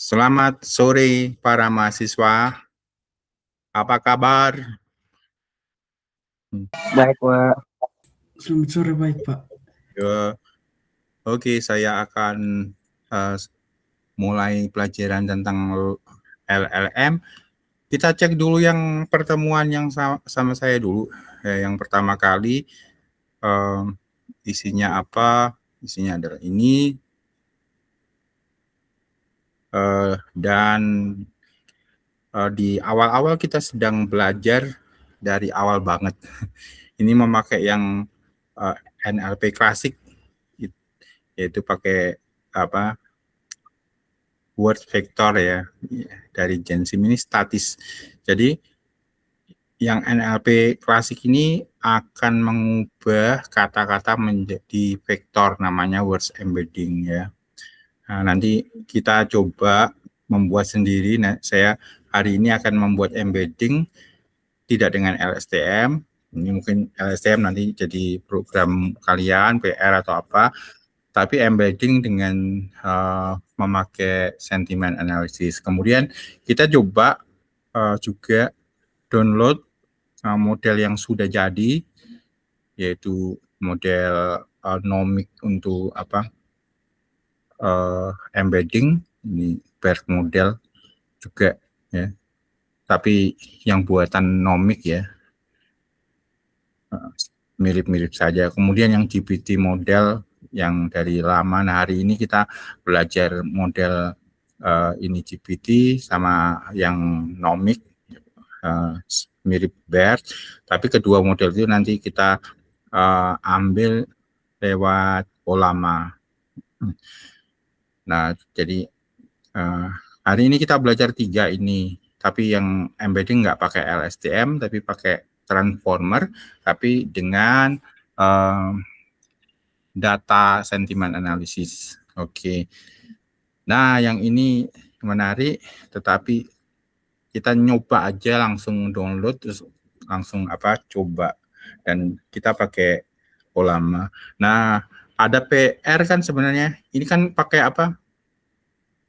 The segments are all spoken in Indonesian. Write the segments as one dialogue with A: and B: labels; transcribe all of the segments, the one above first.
A: Selamat sore para mahasiswa, apa kabar?
B: Baik, Pak.
C: Selamat sore, baik, Pak.
A: Oke, saya akan mulai pelajaran tentang LLM. Kita cek dulu yang pertemuan yang sama saya dulu. Yang pertama kali isinya apa? Isinya adalah ini. Dan di awal-awal kita sedang belajar dari awal banget. Ini memakai yang NLP klasik, yaitu pakai apa word vector ya, dari Gensim ini statis. Jadi yang NLP klasik ini akan mengubah kata-kata menjadi vektor, namanya words embedding ya. Nah, nanti kita coba membuat sendiri. Nah, saya hari ini akan membuat embedding tidak dengan LSTM. Ini mungkin LSTM nanti jadi program kalian, PR atau apa. Tapi embedding dengan memakai sentiment analysis. Kemudian kita coba juga download model yang sudah jadi, yaitu model Nomic untuk embedding. Ini BERT model juga ya, tapi yang buatan Nomic ya, mirip-mirip saja. Kemudian yang GPT model yang dari lama. Nah, hari ini kita belajar model ini GPT sama yang Nomic, mirip BERT, tapi kedua model itu nanti kita ambil lewat Ollama. Nah, jadi hari ini kita belajar 3 ini, tapi yang embedding nggak pakai LSTM, tapi pakai transformer, tapi dengan data sentiment analysis. Oke. Nah, yang ini menarik, tetapi kita nyoba aja, langsung download terus langsung coba, dan kita pakai Ollama. Nah, ada PR kan sebenarnya. Ini kan pakai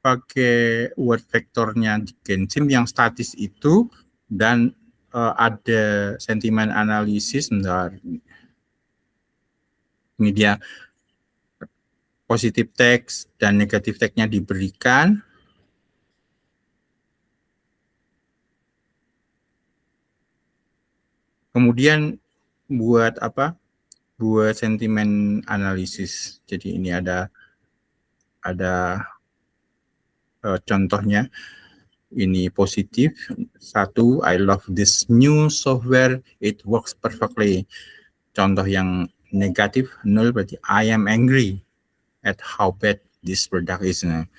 A: pakai word vektornya Gensim yang statis itu, dan ada sentiment analysis. Bentar. Ini dia positif teks dan negatif teksnya diberikan. Kemudian buat buat sentiment analisis. Jadi ini ada contohnya. Ini positif 1, I love this new software, it works perfectly. Contoh yang negatif 0 berarti I am angry at how bad this product is. Nah,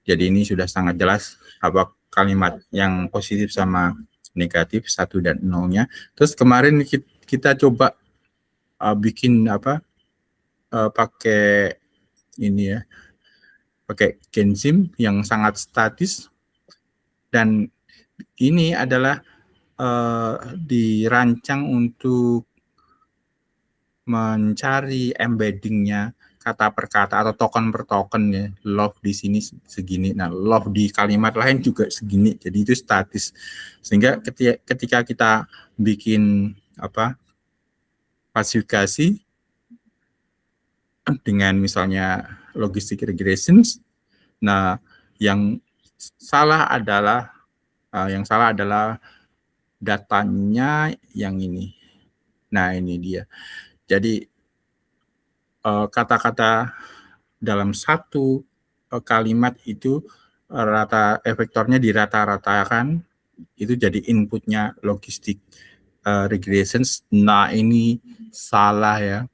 A: jadi ini sudah sangat jelas apa kalimat yang positif sama negatif 1 dan 0-nya. Terus kemarin kita coba bikin pakai ini ya, pakai Gensim yang sangat statis, dan ini adalah dirancang untuk mencari embeddingnya kata per kata atau token per token ya. Love di sini segini, nah love di kalimat lain juga segini, jadi itu statis. Sehingga ketika kita bikin klasifikasi dengan misalnya logistic regressions, nah yang salah adalah datanya yang ini. Nah, ini dia. Jadi kata-kata dalam satu kalimat itu vektornya dirata-ratakan, itu jadi inputnya logistic regressions. Nah, ini salah ya.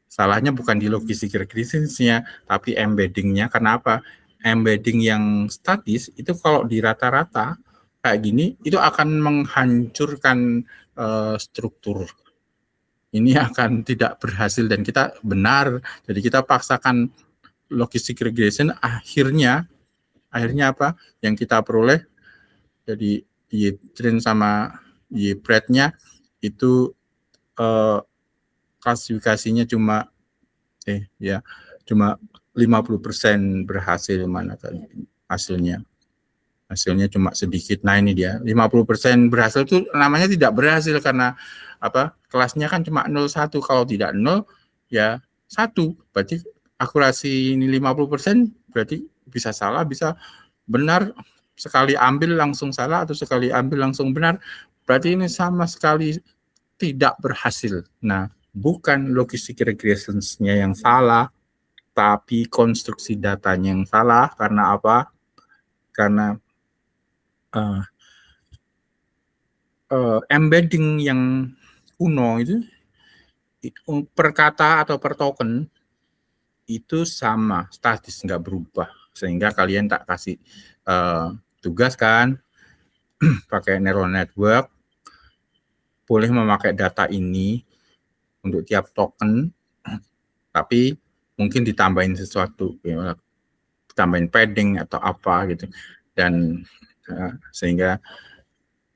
A: Salahnya bukan di logistic regressionsnya, tapi embeddingnya. Kenapa? Embedding yang statis itu kalau di rata-rata kayak gini, itu akan menghancurkan struktur. Ini akan tidak berhasil dan kita benar. Jadi kita paksakan logistic regression, akhirnya apa yang kita peroleh, jadi Y-train sama Y-pred-nya itu klasifikasinya cuma 50% berhasil mana tadi hasilnya. hasilnya cuma sedikit. Nah ini dia 50% berhasil itu namanya tidak berhasil karena apa? Kelasnya kan cuma 0,1. Kalau tidak 0 ya 1. Berarti akurasi ini 50% berarti bisa salah, bisa benar. Sekali ambil langsung salah atau sekali ambil langsung benar. Berarti ini sama sekali tidak berhasil. Nah, bukan logistic regression-nya yang salah, tapi konstruksi datanya yang salah. Karena apa? Karena embedding yang kuno itu per kata atau per token itu sama, statis, nggak berubah. Sehingga kalian tak kasih tugas kan, pakai neural network, boleh memakai data ini untuk tiap token, tapi mungkin ditambahin sesuatu, ya, tambahin padding atau apa gitu, dan sehingga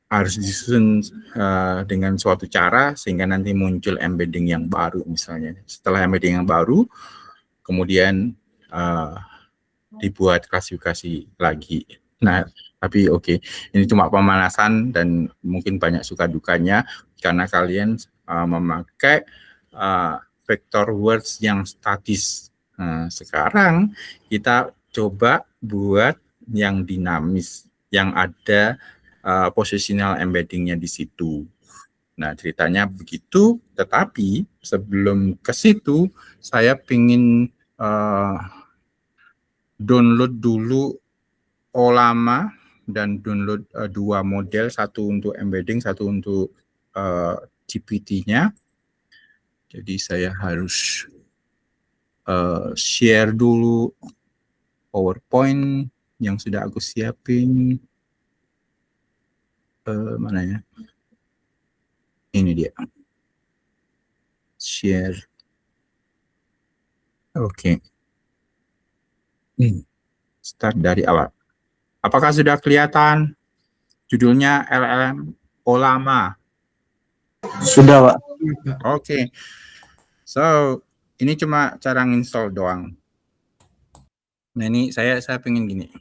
A: harus disusun dengan suatu cara sehingga nanti muncul embedding yang baru misalnya. Setelah embedding yang baru, kemudian dibuat klasifikasi lagi. Nah, tapi oke, ini cuma pemanasan dan mungkin banyak suka dukanya karena kalian memakai vector words yang statis. Nah, sekarang kita coba buat yang dinamis, yang ada positional embeddingnya di situ. Nah, ceritanya begitu, tetapi sebelum ke situ, saya ingin download dulu Olama dan download dua model, satu untuk embedding, satu untuk GPT-nya. Jadi saya harus share dulu PowerPoint yang sudah aku siapin. Mana ya? Ini dia. Share. Oke. Start dari awal. Apakah sudah kelihatan? Judulnya LLM Olama.
B: Sudah, Pak.
A: Oke. So, ini cuma cara nginstall doang. Nah, ini saya pengen gini.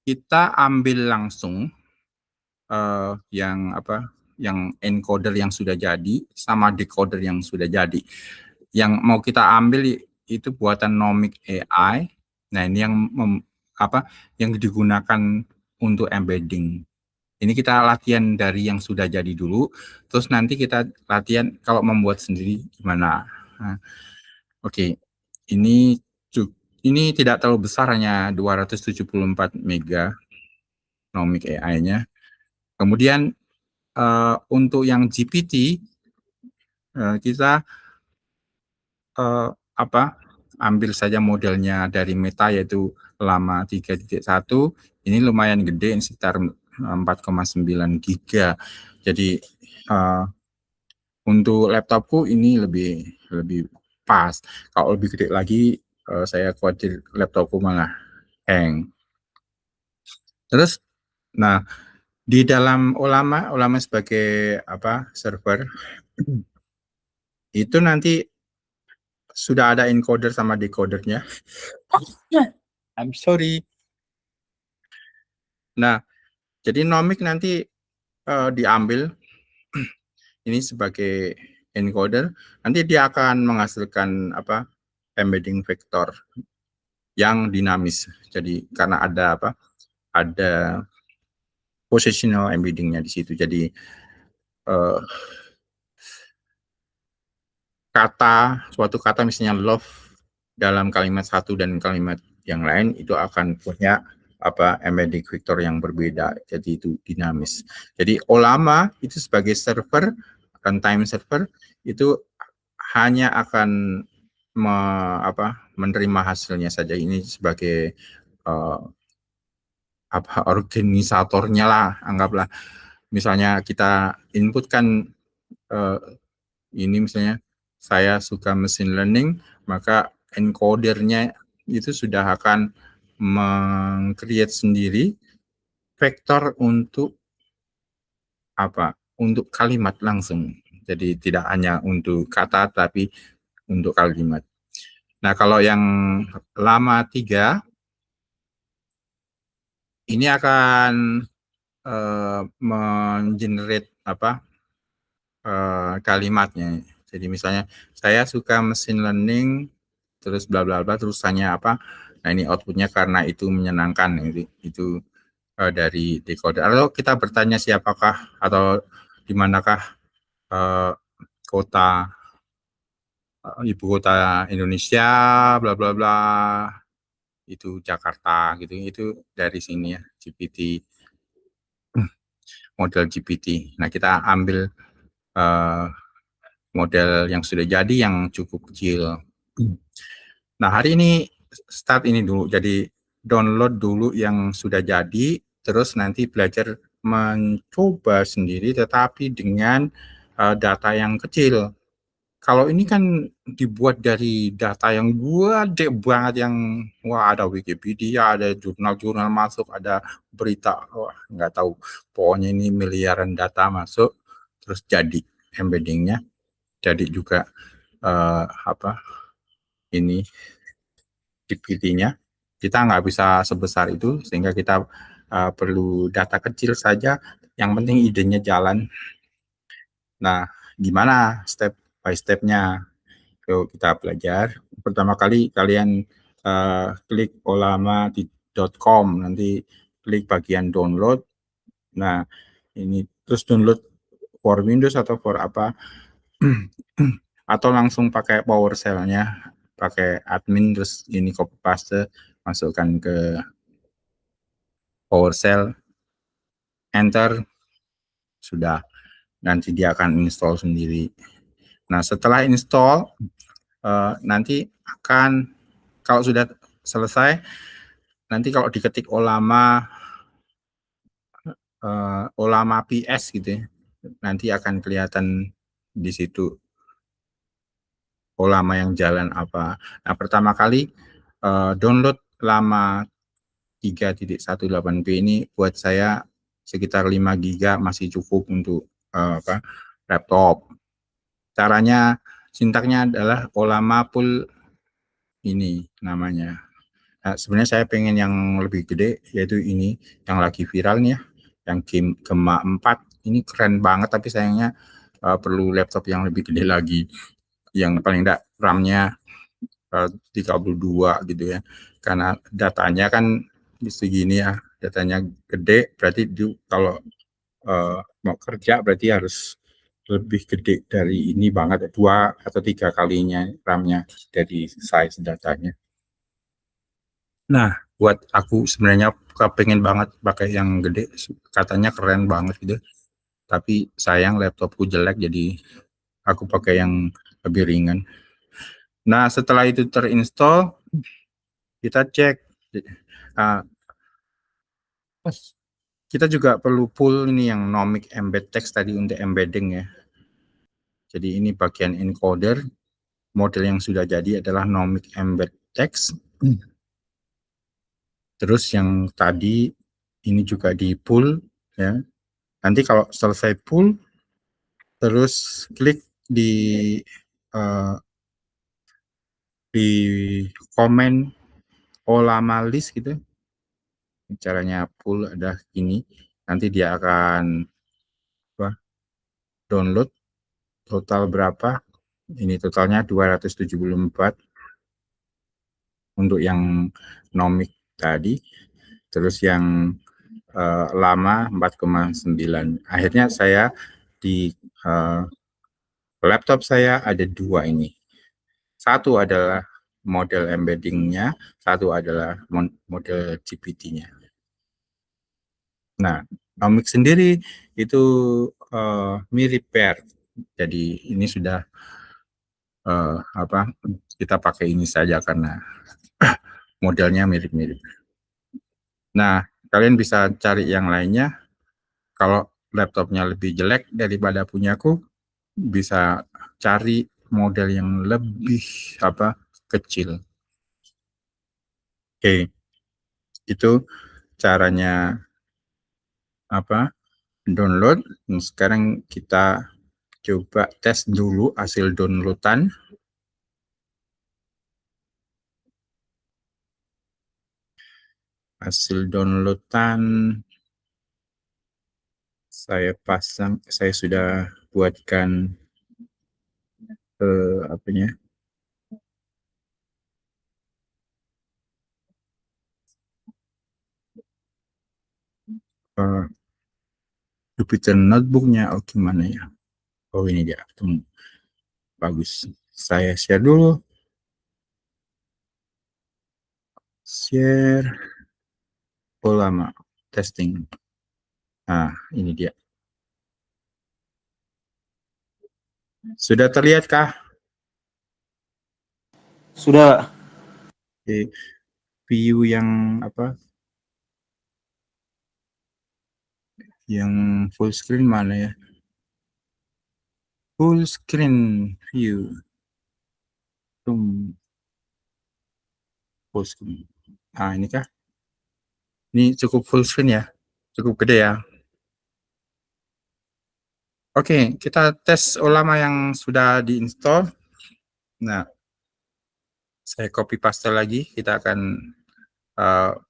A: Kita ambil langsung yang encoder yang sudah jadi sama decoder yang sudah jadi. Yang mau kita ambil itu buatan Nomic AI. Nah, ini yang digunakan untuk embedding. Ini kita latihan dari yang sudah jadi dulu, terus nanti kita latihan kalau membuat sendiri gimana. Nah, oke. Ini tidak terlalu besar, hanya 274 mega Nomic AI-nya. Kemudian untuk yang GPT kita ambil saja modelnya dari Meta yaitu Llama 3.1. Ini lumayan gede, sekitar 4,9 giga. Jadi untuk laptopku ini lebih pas. Kalau lebih gede lagi saya khawatir laptopku malah hang. Terus, nah di dalam Olama sebagai server itu nanti sudah ada encoder sama decodernya. I'm sorry. Nah, jadi Nomic nanti diambil ini sebagai encoder, nanti dia akan menghasilkan embedding vektor yang dinamis. Jadi karena ada positional embeddingnya di situ. Jadi suatu kata misalnya love dalam kalimat satu dan kalimat yang lain itu akan punya embedding vektor yang berbeda. Jadi itu dinamis. Jadi Olama itu sebagai server, runtime server, itu hanya akan menerima hasilnya saja. Ini sebagai organisatornya lah, anggaplah. Misalnya kita inputkan ini misalnya saya suka machine learning, maka encodernya itu sudah akan meng-create sendiri vektor untuk untuk kalimat langsung. Jadi tidak hanya untuk kata tapi untuk kalimat. Nah, kalau yang Llama 3 ini akan mengenerate kalimatnya. Jadi misalnya saya suka mesin learning, terus bla bla bla, terusannya apa? Nah ini outputnya karena itu menyenangkan, itu dari decoder. Atau kita bertanya siapakah atau di manakah kota ibu kota Indonesia, bla bla bla, itu Jakarta gitu. Itu dari sini ya, GPT, model GPT. Nah kita ambil model yang sudah jadi yang cukup kecil. Nah hari ini start ini dulu, jadi download dulu yang sudah jadi, terus nanti belajar mencoba sendiri tetapi dengan data yang kecil. Kalau ini kan dibuat dari data yang gede banget, yang wah ada Wikipedia, ada jurnal-jurnal masuk, ada berita, wah nggak tahu. Pokoknya ini miliaran data masuk, terus jadi embeddingnya, jadi juga ini GPT-nya. Kita nggak bisa sebesar itu, sehingga kita perlu data kecil saja. Yang penting idenya jalan. Nah, gimana step by step-nya? Yuk kita belajar. Pertama kali kalian klik olama.com, nanti klik bagian download. Nah, ini terus download for Windows atau for apa, atau langsung pakai PowerShell-nya, pakai admin, terus ini copy paste, masukkan ke PowerShell, enter, sudah. Nanti dia akan install sendiri. Nah, setelah install, nanti akan, kalau sudah selesai, nanti kalau diketik Olama PS gitu ya, nanti akan kelihatan di situ Olama yang jalan apa. Nah, pertama kali download Lama 3.18p ini buat saya sekitar 5 GB masih cukup untuk laptop. Caranya, sintaknya adalah Olama pool ini namanya. Nah, sebenarnya saya pengen yang lebih gede, yaitu ini yang lagi viral nih ya, yang Gemma 4. Ini keren banget, tapi sayangnya perlu laptop yang lebih gede lagi, yang paling enggak RAM-nya 32 gitu ya, karena datanya kan segini ya, datanya gede, berarti kalau mau kerja berarti harus lebih gede dari ini banget, 2 atau 3 kalinya RAM-nya dari size datanya. Nah, buat aku sebenarnya kepengen banget pakai yang gede, katanya keren banget gitu. Tapi sayang laptopku jelek, jadi aku pakai yang lebih ringan. Nah, setelah itu terinstall, kita cek. Kita juga perlu pull ini yang Nomic Embed Text tadi untuk embedding ya. Jadi ini bagian encoder. Model yang sudah jadi adalah Nomic Embed Text. Terus yang tadi ini juga di pull ya. Nanti kalau selesai pull, terus klik di komen Olama list gitu. Caranya pull ada gini. Nanti dia akan download total berapa. Ini totalnya 274 untuk yang Nomic tadi. Terus yang lama 4,9. Akhirnya saya di laptop saya ada 2 ini. Satu adalah model embeddingnya, satu adalah model GPT-nya. Nah, Nomic sendiri itu mirip pair. Jadi ini sudah kita pakai ini saja karena modelnya mirip-mirip. Nah, kalian bisa cari yang lainnya. Kalau laptopnya lebih jelek daripada punyaku, bisa cari model yang lebih kecil. Oke, itu caranya download. Sekarang kita coba tes dulu hasil downloadan. hasil downloadan saya pasang, saya sudah buatkan apanya, Jupyter Notebooknya. Oh gimana ya, oh ini dia, tunggu. Bagus, saya share dulu, share lama testing. Nah ini dia, sudah terlihat kah?
B: Sudah, Pak.
A: View yang apa, yang full screen mana ya? Full screen view. Full screen. Nah ini kah? Ini cukup full screen ya? Cukup gede ya? Oke, kita tes ulama yang sudah diinstal. Nah, saya copy paste lagi. Kita akan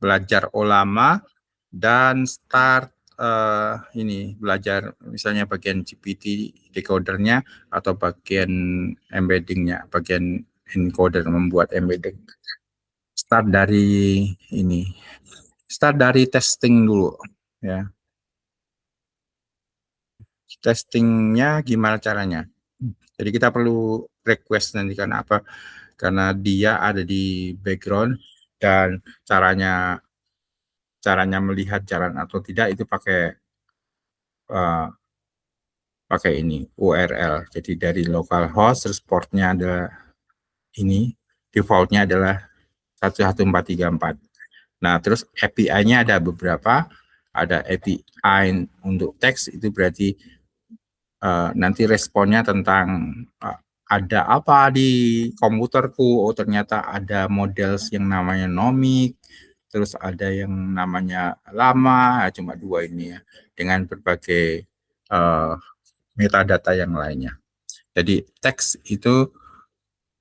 A: belajar ulama dan start ini belajar misalnya bagian GPT decodernya atau bagian embeddingnya, bagian encoder membuat embedding. Start dari ini, start dari testing dulu ya. Testingnya gimana caranya? Jadi kita perlu request nanti karena apa? Karena dia ada di background dan caranya melihat jalan atau tidak itu pakai ini URL. Jadi dari localhost, terus portnya ada ini, defaultnya adalah 11434. Nah, terus API-nya ada beberapa. Ada API untuk teks, itu berarti nanti responnya tentang ada apa di komputerku. Oh, ternyata ada model yang namanya Nomic, terus ada yang namanya Lama, cuma dua ini ya, dengan berbagai metadata yang lainnya. Jadi teks itu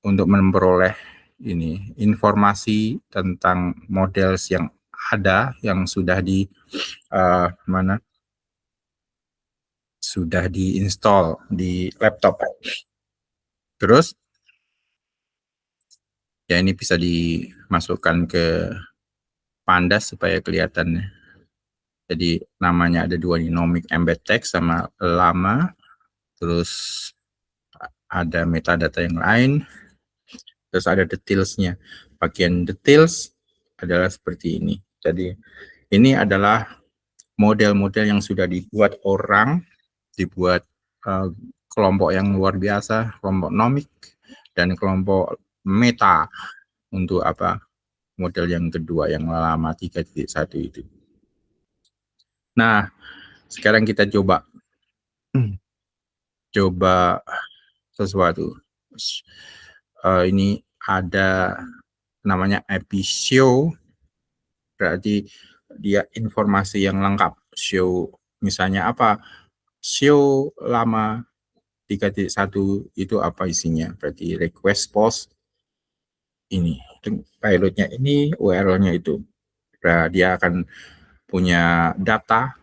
A: untuk memperoleh ini informasi tentang model yang ada, yang sudah di mana, sudah diinstal di laptop. Terus ya ini bisa dimasukkan ke Pandas supaya kelihatan. Jadi namanya ada dua nih, Nomic Embed Text sama Lama. Terus ada metadata yang lain. Terus ada detailsnya. Bagian details adalah seperti ini. Jadi ini adalah model-model yang sudah dibuat orang, dibuat kelompok yang luar biasa, kelompok Nomic dan kelompok Meta untuk apa? Model yang kedua yang Lama 3.1 itu. Nah, sekarang kita coba sesuatu. Ini ada namanya API show, berarti dia informasi yang lengkap. Show misalnya apa? Show Lama 3.1 itu apa isinya? Berarti request post ini, pilotnya ini, URL-nya itu. Nah, dia akan punya data,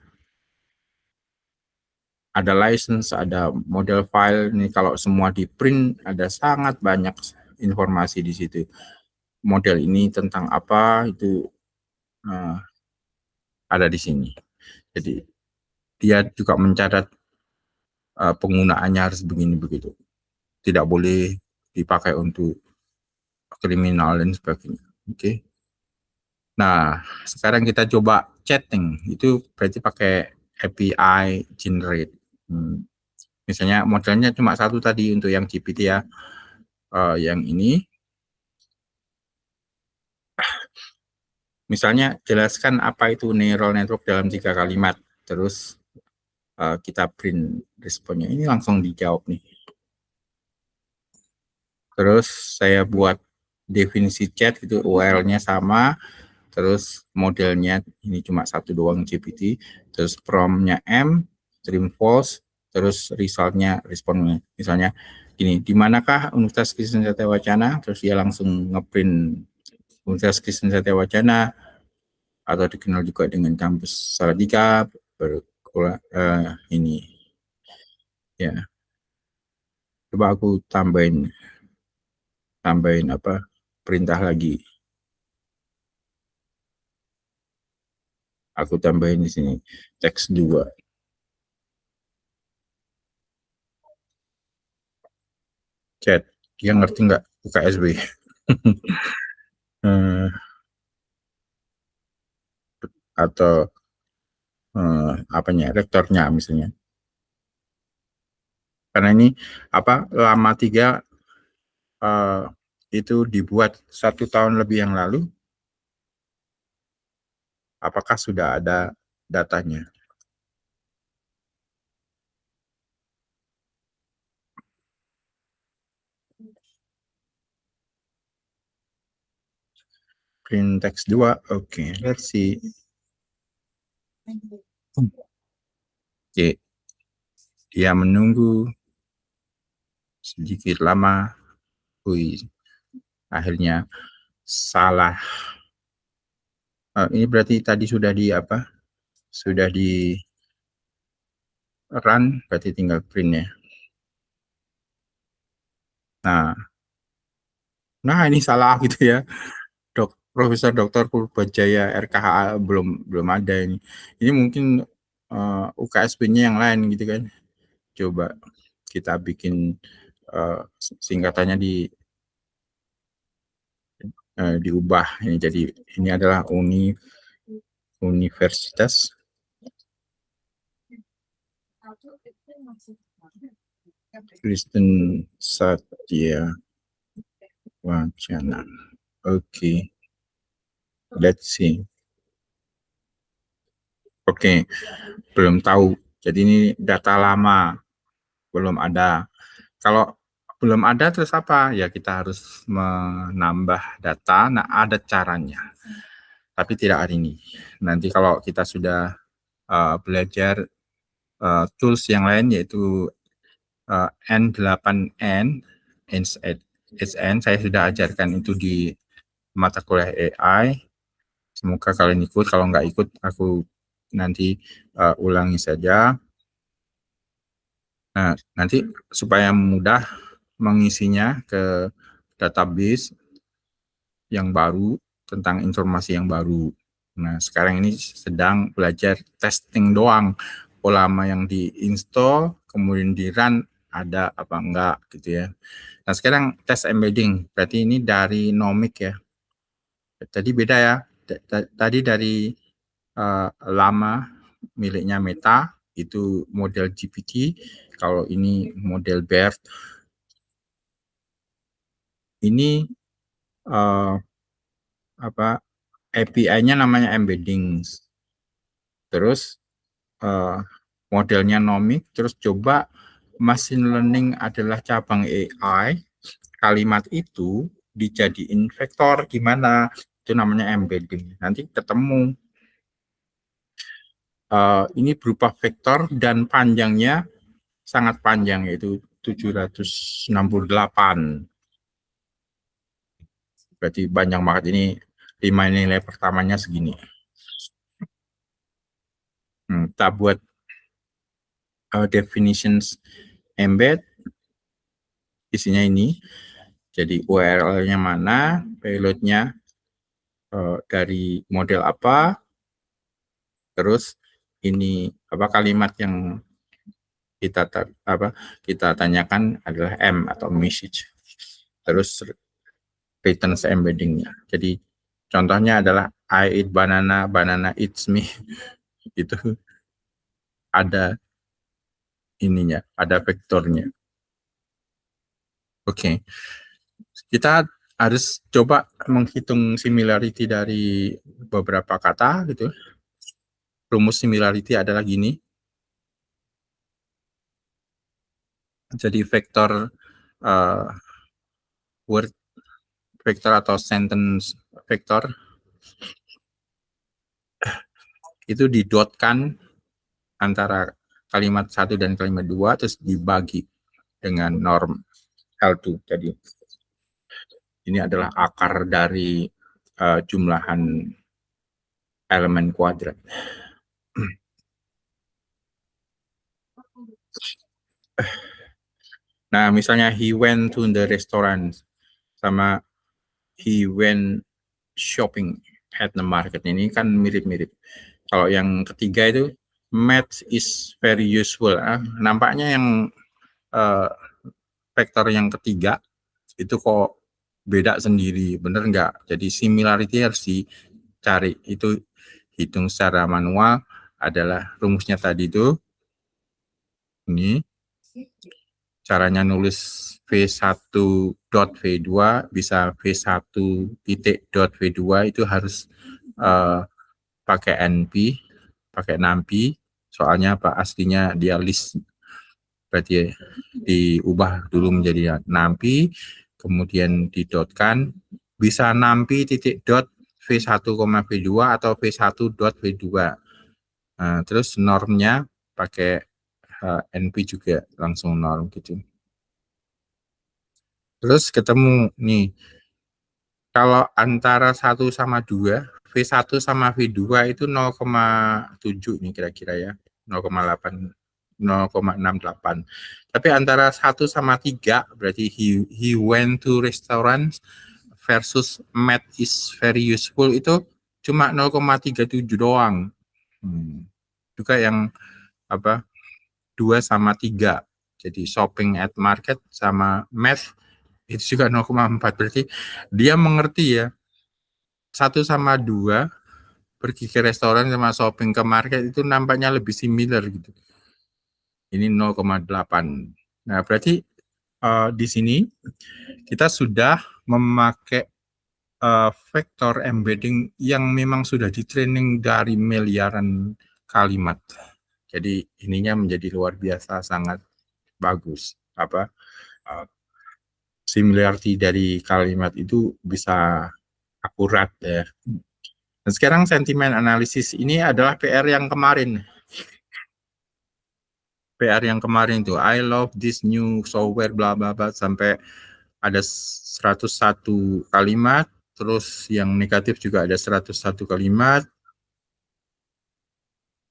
A: ada license, ada model file. Ini kalau semua di print ada sangat banyak informasi di situ. Model ini tentang apa itu ada di sini. Jadi dia juga mencatat penggunaannya harus begini begitu. Tidak boleh dipakai untuk kriminal dan sebagainya. Oke. Nah, sekarang kita coba chatting. Itu berarti pakai API generate. Misalnya modelnya cuma satu tadi untuk yang GPT ya. Yang ini misalnya jelaskan apa itu neural network dalam 3 kalimat. Terus kita print responnya. Ini langsung dijawab nih. Terus saya buat definisi chat itu, URL-nya sama. Terus modelnya ini cuma satu doang GPT. Terus prompt-nya M, string false. Terus result-nya, responnya. Misalnya gini, di manakah Universitas Kristen Satya, Wacana? Terus dia langsung ngeprint Universitas Kristen Satya, Wacana, 3 kalimat atau dikenal juga dengan kampus Salatiga ini ya. Coba aku tambahin apa perintah lagi. Aku tambahin di sini teks 2. Chat, dia ngerti nggak UKSB? Atau apanya rektornya misalnya. Karena ini apa lama 3 itu dibuat 1 tahun lebih yang lalu. Apakah sudah ada datanya? Print text 2. Oke, let's see. Oke. Dia menunggu sedikit lama. Akhirnya salah. Ini berarti tadi sudah di apa? Sudah di run, berarti tinggal print ya. Nah ini salah gitu ya. Profesor Dr. Purbajaya RKHA belum ada ini. Ini mungkin UKSP-nya yang lain gitu kan. Coba kita bikin singkatannya diubah ini jadi ini adalah Universitas Kristen Satya Wacana. Oke. Let's see. Oke. Belum tahu. Jadi ini data lama. Belum ada. Kalau belum ada terus apa? Ya kita harus menambah data. Nah, ada caranya. Tapi tidak hari ini. Nanti kalau kita sudah belajar tools yang lain yaitu N8N, SN, saya sudah ajarkan itu di mata kuliah AI. Semoga kalian ikut. Kalau nggak ikut, aku nanti ulangi saja. Nah, nanti supaya mudah mengisinya ke database yang baru tentang informasi yang baru. Nah, sekarang ini sedang belajar testing doang. Lama yang di-install, kemudian di-run, ada apa enggak gitu ya. Nah, sekarang tes embedding. Berarti ini dari Nomic ya. Tadi beda ya. Tadi dari lama miliknya Meta, itu model GPT. Kalau ini model BERT. Ini apa API-nya namanya embedding. Terus modelnya Nomic, terus coba machine learning adalah cabang AI, kalimat itu dijadiin vektor gimana, itu namanya embedding. Nanti ketemu ini berupa vektor dan panjangnya sangat panjang, yaitu 768. Berarti banyak banget ini, 5 nilai pertamanya segini. Kita buat definitions embed, isinya ini. Jadi URL-nya mana, payload-nya dari model apa, terus ini apa kalimat yang kita tanyakan adalah M atau message. Terus return embedding-nya. Jadi contohnya adalah I eat banana, banana eats me. Itu ada ininya, ada vektornya. Oke. Kita harus coba menghitung similarity dari beberapa kata gitu. Rumus similarity adalah gini. Jadi vektor word vektor atau sentence vektor itu didotkan antara kalimat 1 dan kalimat 2 terus dibagi dengan norm L2. Jadi ini adalah akar dari jumlahan elemen kuadrat. Nah, misalnya he went to the restaurant sama he went shopping at the market, ini kan mirip-mirip. Kalau yang ketiga itu math is very useful. Nampaknya yang vektor yang ketiga itu kok beda sendiri, bener nggak? Jadi similarity harus dicari. Itu hitung secara manual adalah rumusnya tadi itu. Ini caranya nulis V1 dot V2 bisa V1 titik dot V2 itu harus pakai NP, pakai NumPy. Soalnya apa? Aslinya dia list. Berarti diubah dulu menjadi NumPy, kemudian didotkan, bisa NumPy titik dot V1, V2 atau V1 dot V2. Nah, terus normnya pakai NP juga langsung norm gitu. Terus ketemu nih, kalau antara 1 sama 2, V1 sama V2 itu 0,7 nih kira-kira ya, 0,8, 0,68. Tapi antara 1 sama 3, berarti he went to restaurant versus math is very useful itu cuma 0,37 doang. Juga yang apa 2 sama 3. Jadi shopping at market sama math itu juga 0,4. Berarti dia mengerti ya. 1 sama 2 pergi ke restoran sama shopping ke market itu nampaknya lebih similar gitu. Ini 0,8. Nah, berarti di sini kita sudah memakai vektor embedding yang memang sudah di training dari miliaran kalimat. Jadi ininya menjadi luar biasa, sangat bagus. Similarity dari kalimat itu bisa akurat ya. Dan sekarang sentimen analisis ini adalah PR yang kemarin. PR yang kemarin itu, I love this new software bla bla bla sampai ada 101 kalimat, terus yang negatif juga ada 101 kalimat.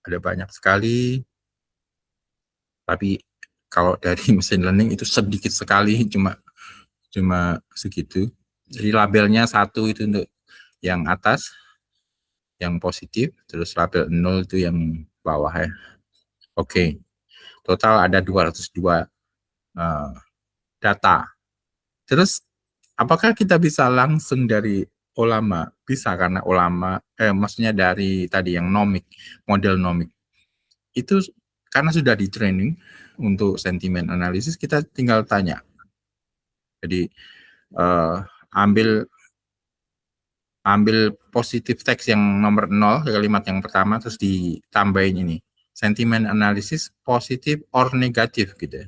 A: Ada banyak sekali. Tapi kalau dari machine learning itu sedikit sekali, cuma segitu. Jadi labelnya 1 itu untuk yang atas, yang positif, terus label 0 itu yang bawah ya. Oke. Total ada 202 data. Terus apakah kita bisa langsung dari Ollama? Bisa, karena Ollama maksudnya dari tadi yang nomik, model nomik. Itu karena sudah di training untuk sentimen analisis, kita tinggal tanya. Jadi ambil positif teks yang nomor 0, kalimat yang pertama, terus ditambahin ini. Sentimen analisis positif or negatif gitu.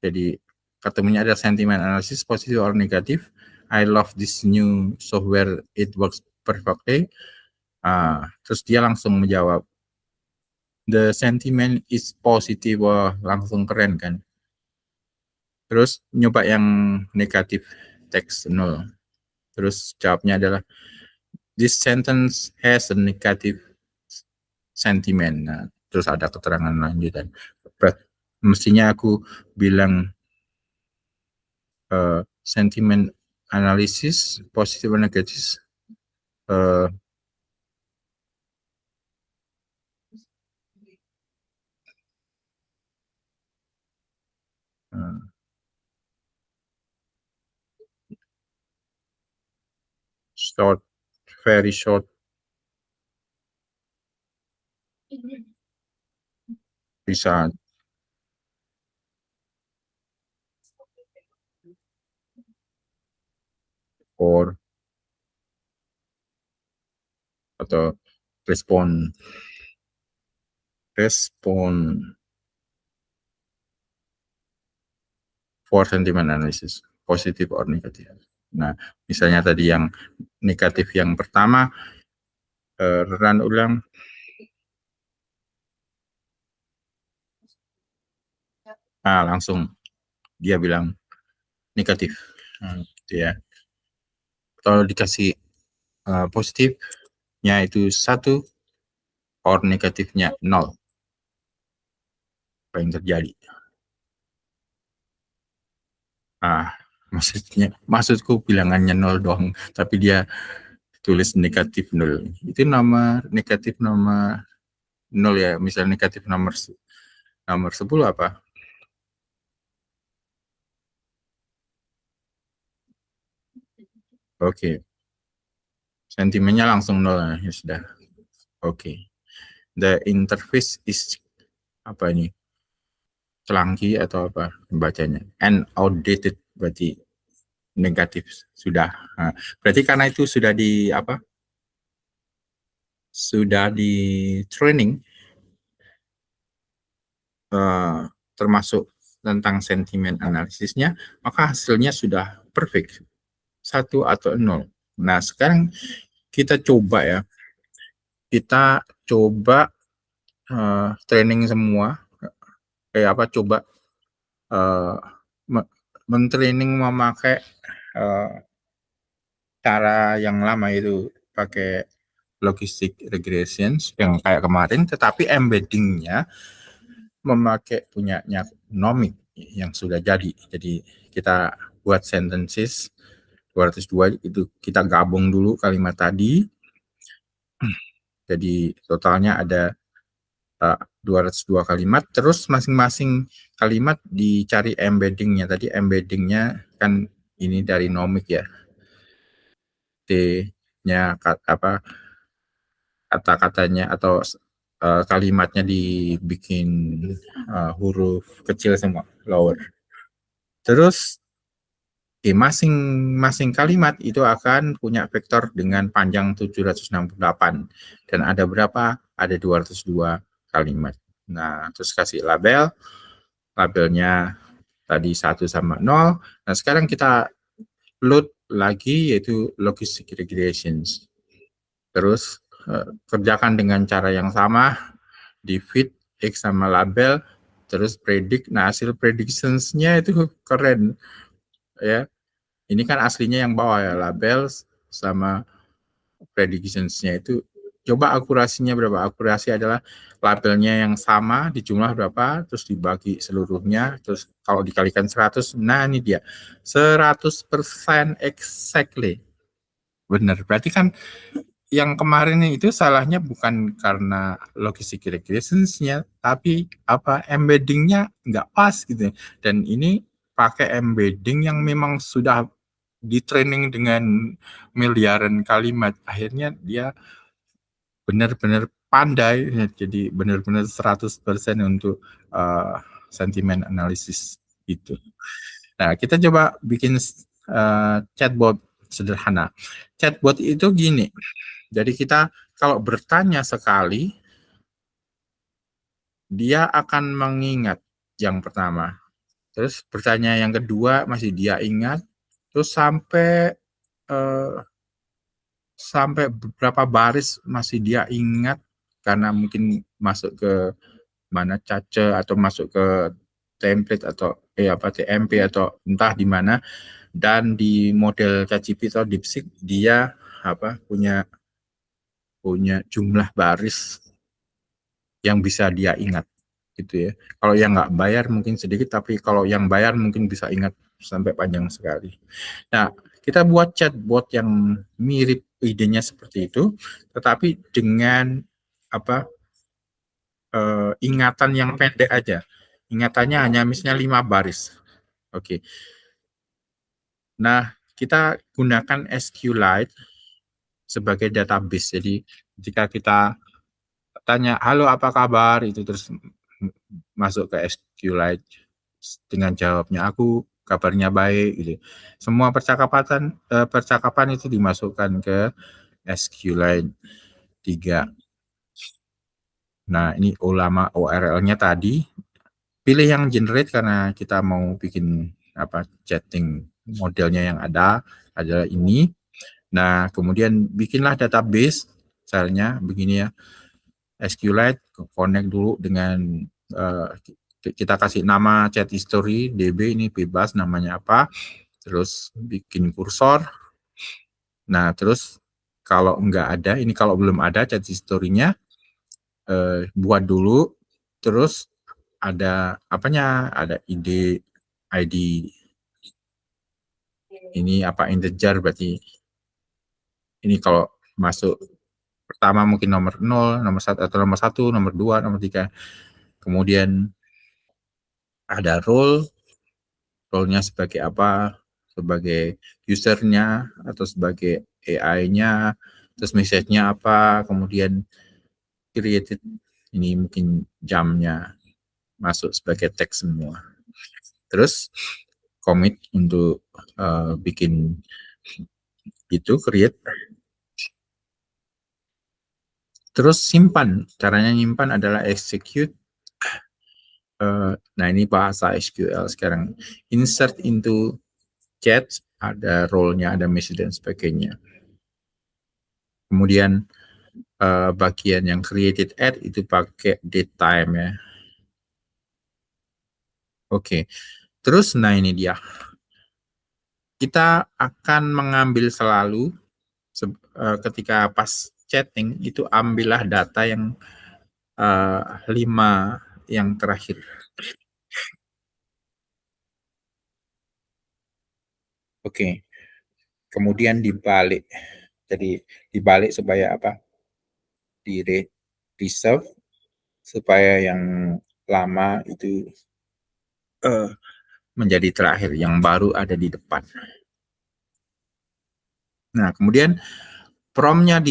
A: Jadi ketemunya ada sentimen analisis positif or negatif. I love this new software, it works perfectly. Terus dia langsung menjawab, the sentiment is positive. Wah, langsung keren kan. Terus nyoba yang negatif, teks 0. Terus jawabnya adalah, this sentence has a negative sentiment. Nah, terus ada keterangan lanjutan. Mestinya aku bilang sentiment analisis positif atau negatif. Short, very short. Bisa or atau respon for sentiment analysis, positif or negatif. Nah, misalnya tadi yang negatif yang pertama, run ulang. Langsung dia bilang negatif. Gitu ya. Kalau dikasih positif, positifnya itu 1 or negatifnya 0. Apa yang terjadi? Maksudku bilangannya 0 doang, tapi dia tulis negatif 0. Itu negatif nomor 0 ya, misal negatif nomor 10 apa? Oke. Sentimennya langsung 0 ya sudah. Oke. The interface is apa ini? Clunky atau apa bacanya? And outdated berarti negatif sudah. Nah, berarti karena itu sudah di apa? Sudah di training termasuk tentang sentimen analisisnya, maka hasilnya sudah perfect, 1 atau 0. Nah, sekarang kita coba ya, kita coba training semua, coba men-training memakai cara yang lama itu, pakai logistic regressions yang kayak kemarin, tetapi embeddingnya memakai punyanya Nomic yang sudah jadi. Jadi kita buat sentences 202 itu kita gabung dulu kalimat tadi. Jadi totalnya ada 202 kalimat, terus masing-masing kalimat dicari embeddingnya. Tadi embeddingnya kan ini dari Nomic ya. T-nya kata-katanya atau kalimatnya dibikin huruf kecil semua, lower. Terus masing-masing kalimat itu akan punya vektor dengan panjang 768 dan ada berapa? Ada 202 kalimat. Nah, terus kasih labelnya tadi 1 sama 0. Nah, sekarang kita load lagi yaitu logistic regressions. Terus kerjakan dengan cara yang sama, di feed X sama label, terus predict. Nah, hasil predictions-nya itu keren ya. Ini kan aslinya yang bawah ya, label sama predictions-nya itu. Coba akurasinya berapa? Akurasi adalah labelnya yang sama dijumlah berapa, terus dibagi seluruhnya, terus kalau dikalikan 100, nah ini dia 100% exactly. Benar, berarti kan yang kemarin itu salahnya bukan karena logistic regressions-nya, tapi embedding-nya nggak pas gitu. Dan ini pakai embedding yang memang sudah di training dengan miliaran kalimat, akhirnya dia benar-benar pandai, jadi benar-benar 100% untuk sentimen analisis itu. Nah, kita coba bikin chatbot sederhana. Chatbot itu gini, jadi kita kalau bertanya sekali, dia akan mengingat yang pertama. Terus bertanya yang kedua masih dia ingat, terus sampai beberapa baris masih dia ingat karena mungkin masuk ke mana cache atau masuk ke template atau TMP atau entah di mana. Dan di model ChatGPT atau DeepSeek dia punya jumlah baris yang bisa dia ingat gitu ya. Kalau yang nggak bayar mungkin sedikit, tapi kalau yang bayar mungkin bisa ingat sampai panjang sekali. Nah, kita buat chatbot yang mirip idenya seperti itu, tetapi dengan ingatan yang pendek aja. Ingatannya hanya misalnya 5 baris. Oke. Nah, kita gunakan SQLite sebagai database. Jadi jika kita tanya, halo apa kabar, itu terus masuk ke SQLite dengan jawabnya, aku kabarnya baik gitu. Semua percakapan itu dimasukkan ke SQLite 3. Nah, ini URL-nya tadi. Pilih yang generate karena kita mau bikin chatting modelnya yang ada adalah ini. Nah, kemudian bikinlah database, misalnya begini ya, SQLite, connect dulu dengan kita kasih nama chat history, DB ini bebas namanya apa, terus bikin kursor. Nah, terus Kalau nggak ada, ini kalau belum ada chat history-nya, buat dulu, terus ada apanya, ada ID, ini apa, integer, berarti ini kalau masuk pertama mungkin nomor 0, nomor 1, atau nomor 1, nomor 2, nomor 3. Kemudian ada role-nya sebagai apa, sebagai usernya atau sebagai AI-nya, terus message-nya apa, kemudian created, ini mungkin jamnya masuk sebagai teks semua. Terus commit untuk bikin itu, create. Terus simpan, caranya nyimpan adalah execute. Nah ini bahasa SQL sekarang. Insert into chat, ada role-nya, ada message dan sebagainya. Kemudian bagian yang created add itu pakai datetime ya. Oke. Terus nah ini dia. Kita akan mengambil selalu ketika pas chatting itu ambillah data yang 5 yang terakhir. Oke. Kemudian dibalik. Jadi dibalik supaya apa? Di reserve supaya yang lama itu menjadi terakhir, yang baru ada di depan. Nah, kemudian prompt-nya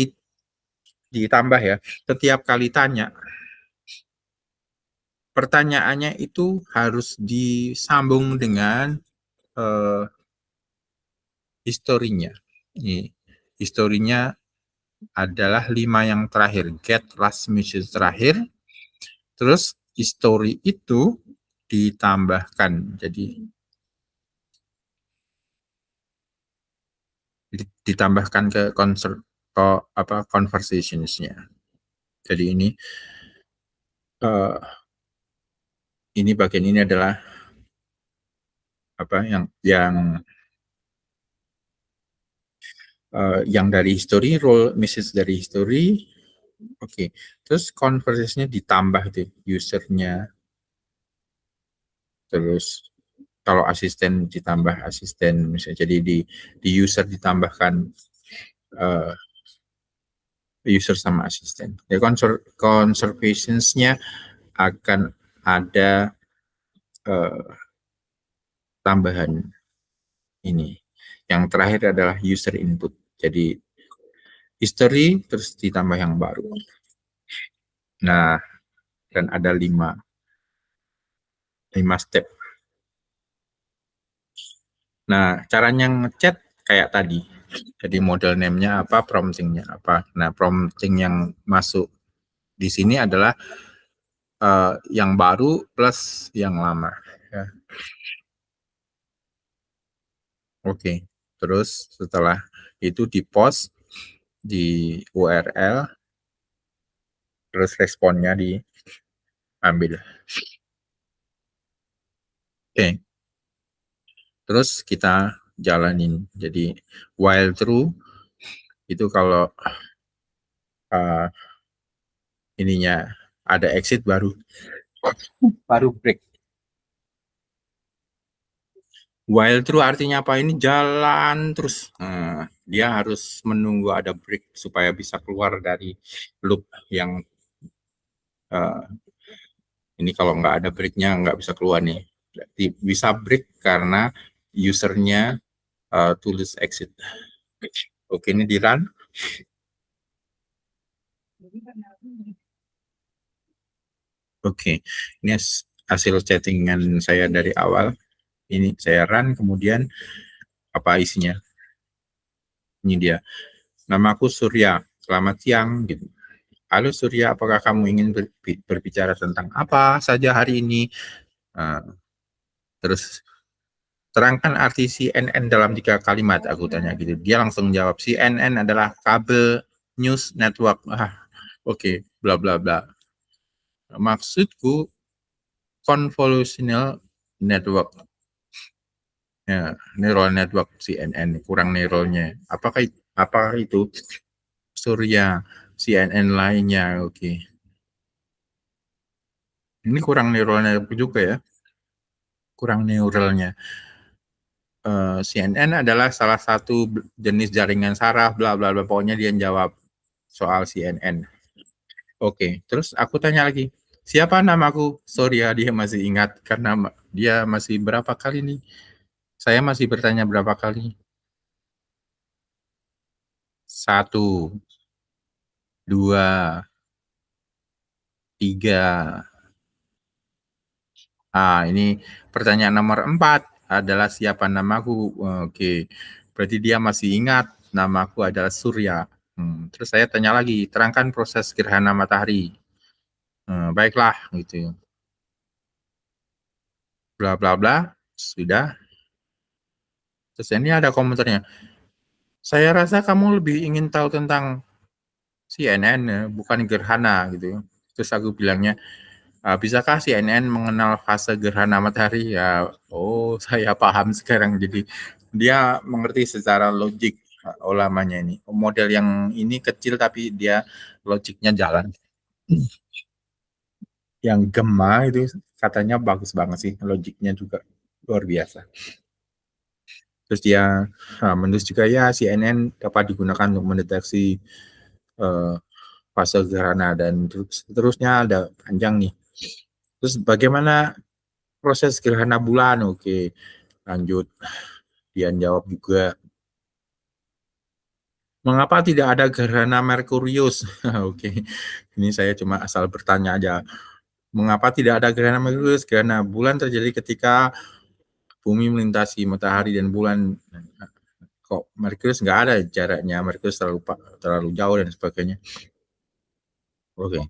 A: ditambah ya. Setiap kali tanya, pertanyaannya itu harus disambung dengan historinya. Ini historinya adalah 5 yang terakhir, get last message terakhir. Terus history itu ditambahkan, jadi ditambahkan ke conversationsnya. Jadi ini bagian ini adalah apa yang dari history, role message dari history. Oke. Terus conversation-nya ditambah itu usernya. Terus kalau asisten ditambah asisten, misalnya jadi di user ditambahkan user sama asisten. Ya, conservations-nya akan ada tambahan ini. Yang terakhir adalah user input. Jadi history terus ditambah yang baru. Nah, dan ada 5 step. Nah, caranya ngechat kayak tadi. Jadi model name-nya apa, prompting-nya apa. Nah, prompting yang masuk di sini adalah yang baru plus yang lama. Ya. Oke. Terus setelah itu di post di URL, terus responnya diambil. Oke. Terus kita jalanin. Jadi while true itu kalau ininya ada exit baru break. While true artinya apa? Ini jalan terus. Dia harus menunggu ada break supaya bisa keluar dari loop yang ini. Kalau nggak ada breaknya nggak bisa keluar nih. Bisa break karena usernya tulis exit. Oke, ini di run. Oke, ini hasil chattingan saya dari awal. Ini saya run, kemudian apa isinya? Ini dia. Namaku Surya, selamat siang. Gitu. Halo Surya, apakah kamu ingin berbicara tentang apa saja hari ini? Terus terangkan arti CNN dalam 3 kalimat, aku tanya gitu. Dia langsung jawab, CNN adalah kabel news network. Oke, bla bla bla. Maksudku convolutional network. Ya, neural network CNN, kurang neuralnya. Apakah itu? Surya, CNN lainnya. Oke. Ini kurang neuralnya juga ya. Kurang neuralnya. CNN adalah salah satu jenis jaringan saraf, bla bla bla. Pokoknya dia jawab soal CNN. Oke, terus aku tanya lagi, siapa namaku? Surya, dia masih ingat karena dia masih berapa kali nih? Saya masih bertanya berapa kali? 1, 2, 3. Ini pertanyaan nomor 4 adalah siapa namaku? Oke, berarti dia masih ingat namaku adalah Surya. Terus saya tanya lagi, terangkan proses gerhana matahari. Baiklah, gitu. Bla bla bla, sudah. Terus ini ada komentarnya. Saya rasa kamu lebih ingin tahu tentang CNN, bukan gerhana, gitu. Terus aku bilangnya, bisakah CNN mengenal fase gerhana matahari? Ya, saya paham sekarang. Jadi dia mengerti secara logik ulamanya ini. Model yang ini kecil tapi dia logiknya jalan. Yang Gemma itu katanya bagus banget sih, logiknya juga luar biasa. Terus dia menulis juga ya CNN dapat digunakan untuk mendeteksi fase gerhana dan seterusnya, ada panjang nih. Terus bagaimana proses gerhana bulan? Oke, lanjut. Dia jawab juga, mengapa tidak ada gerhana Merkurius? Oke, ini saya cuma asal bertanya aja. Mengapa tidak ada gerhana Merkurius? Gerhana bulan terjadi ketika bumi melintasi matahari dan bulan. Kok Merkurius nggak ada jaraknya? Merkurius terlalu jauh dan sebagainya. Oke.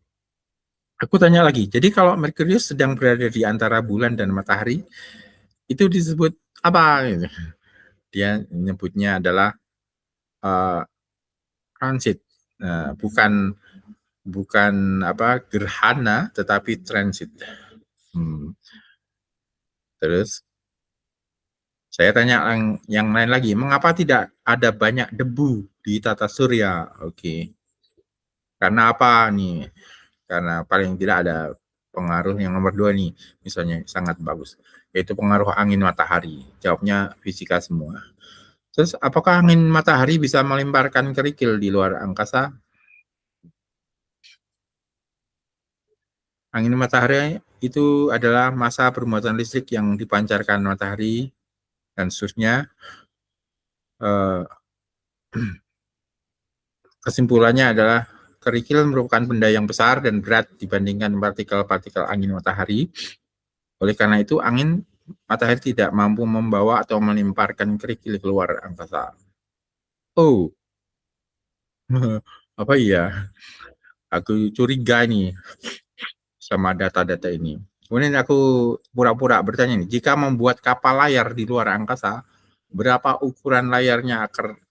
A: Aku tanya lagi, jadi kalau Merkurius sedang berada di antara bulan dan matahari, itu disebut apa? Dia menyebutnya adalah transit, bukan gerhana, tetapi transit. Terus saya tanya yang lain lagi, mengapa tidak ada banyak debu di tata surya? Oke. Karena apa nih? Karena paling tidak ada pengaruh yang nomor 2 nih, misalnya sangat bagus, yaitu pengaruh angin matahari. Jawabnya fisika semua. Terus apakah angin matahari bisa melemparkan kerikil di luar angkasa? Angin matahari itu adalah massa bermuatan listrik yang dipancarkan matahari dan seterusnya. Kesimpulannya adalah kerikil merupakan benda yang besar dan berat dibandingkan partikel-partikel angin matahari. Oleh karena itu, angin matahari tidak mampu membawa atau melemparkan kerikil keluar angkasa. Oh, apa iya? Aku curiga nih sama data-data ini. Kemudian aku pura-pura bertanya nih, jika membuat kapal layar di luar angkasa, berapa ukuran layarnya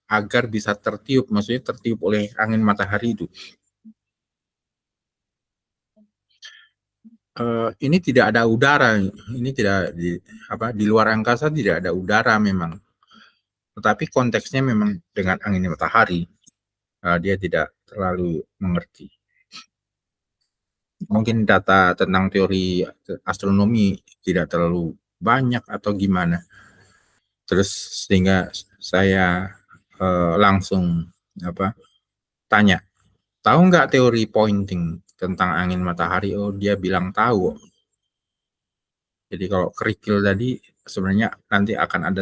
A: agar bisa tertiup, maksudnya tertiup oleh angin matahari itu? Ini tidak ada udara, ini tidak di luar angkasa tidak ada udara memang, tetapi konteksnya memang dengan angin matahari. Dia tidak terlalu mengerti. Mungkin data tentang teori astronomi tidak terlalu banyak atau gimana. Terus sehingga saya langsung tanya, tahu nggak teori pointing tentang angin matahari? Oh, dia bilang tahu. Jadi kalau kerikil tadi sebenarnya nanti akan ada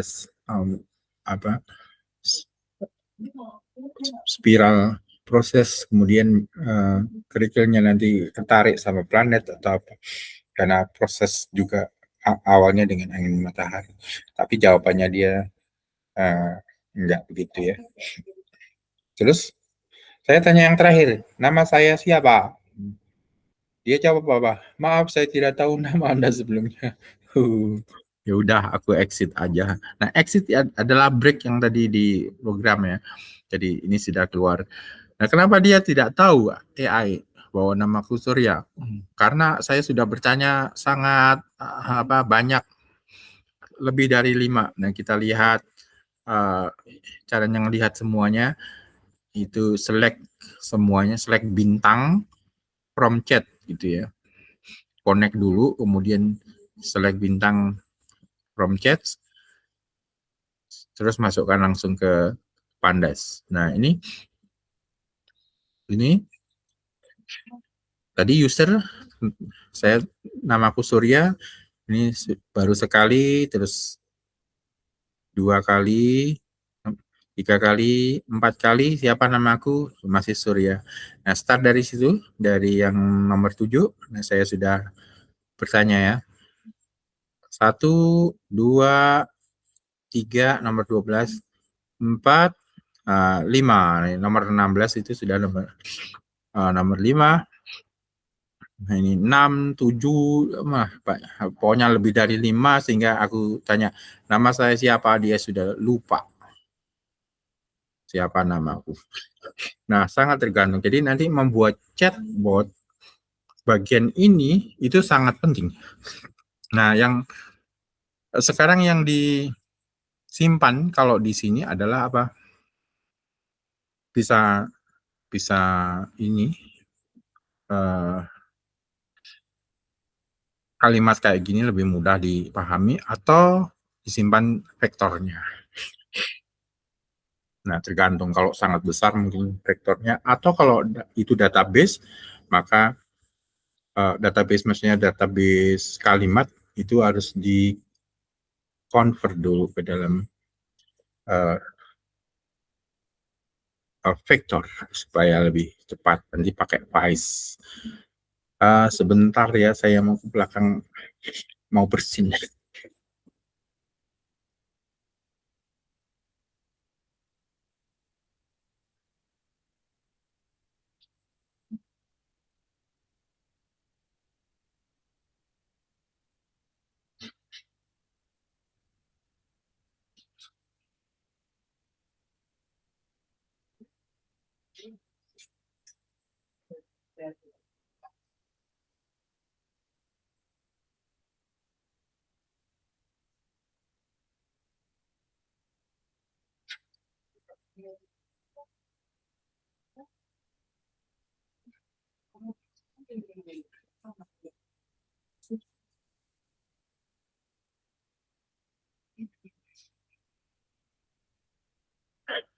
A: spiral proses, kemudian kerikilnya nanti tertarik sama planet atau apa, karena proses juga awalnya dengan angin matahari. Tapi jawabannya dia enggak begitu ya. Terus saya tanya yang terakhir, nama saya siapa? Dia jawab apa? Maaf, saya tidak tahu nama Anda sebelumnya. Ya udah, aku exit aja. Nah, exit adalah break yang tadi di program ya. Jadi ini sudah keluar. Nah, kenapa dia tidak tahu AI bahwa namaku Surya? Karena saya sudah bertanya sangat banyak, lebih dari 5. Nah, kita lihat caranya ngelihat semuanya. itu select semuanya, select bintang from chat gitu ya. Connect dulu, kemudian select bintang from chat, terus masukkan langsung ke Pandas. Nah, ini tadi user, saya namaku Surya, ini baru sekali, terus 2 kali, 3 kali, 4 kali, siapa namaku? Masih Surya. Nah, start dari situ, dari yang nomor 7, nah saya sudah bertanya ya. 1, 2, 3, nomor 12, 4, 5. Nomor 16 itu sudah nomor 5. Nah, ini 6, 7, pokoknya lebih dari 5, sehingga aku tanya, nama saya siapa? Dia sudah lupa siapa namaku. Nah, sangat tergantung. Jadi nanti membuat chatbot bagian ini itu sangat penting. Nah, yang sekarang yang disimpan kalau di sini adalah apa? Bisa ini kalimat kayak gini lebih mudah dipahami atau disimpan vektornya. Nah, tergantung, kalau sangat besar mungkin vektornya, atau kalau itu database, maka database, maksudnya database kalimat, itu harus di-convert dulu ke dalam vektor supaya lebih cepat. Nanti pakai Vice. Sebentar ya, saya mau ke belakang, mau bersin.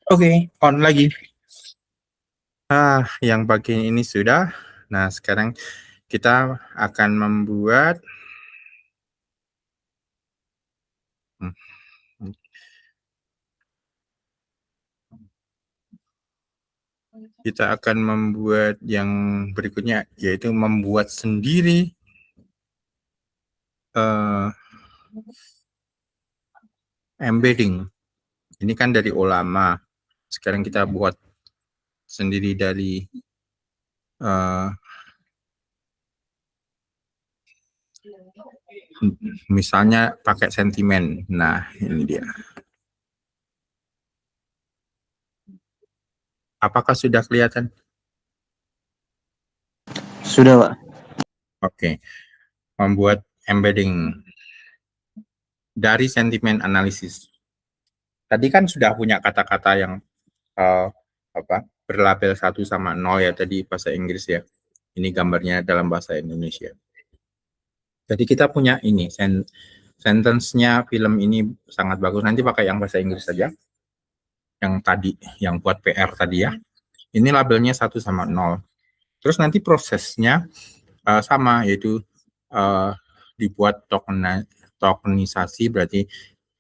A: Oke, on lagi. Yang bagian ini sudah. Nah, sekarang kita akan membuat yang berikutnya, yaitu membuat sendiri embedding. Ini kan dari Olama. Sekarang kita buat sendiri dari misalnya pakai sentimen. Nah, ini dia. Apakah sudah kelihatan?
B: Sudah, Pak.
A: Oke. Membuat embedding dari sentimen analisis. Tadi kan sudah punya kata-kata yang berlabel 1 sama 0 ya, tadi bahasa Inggris ya. Ini gambarnya dalam bahasa Indonesia. Jadi kita punya ini, sentence-nya film ini sangat bagus. Nanti pakai yang bahasa Inggris saja. Yang tadi, yang buat PR tadi ya. Ini labelnya 1 sama 0. Terus nanti prosesnya sama, yaitu dibuat tokenisasi, berarti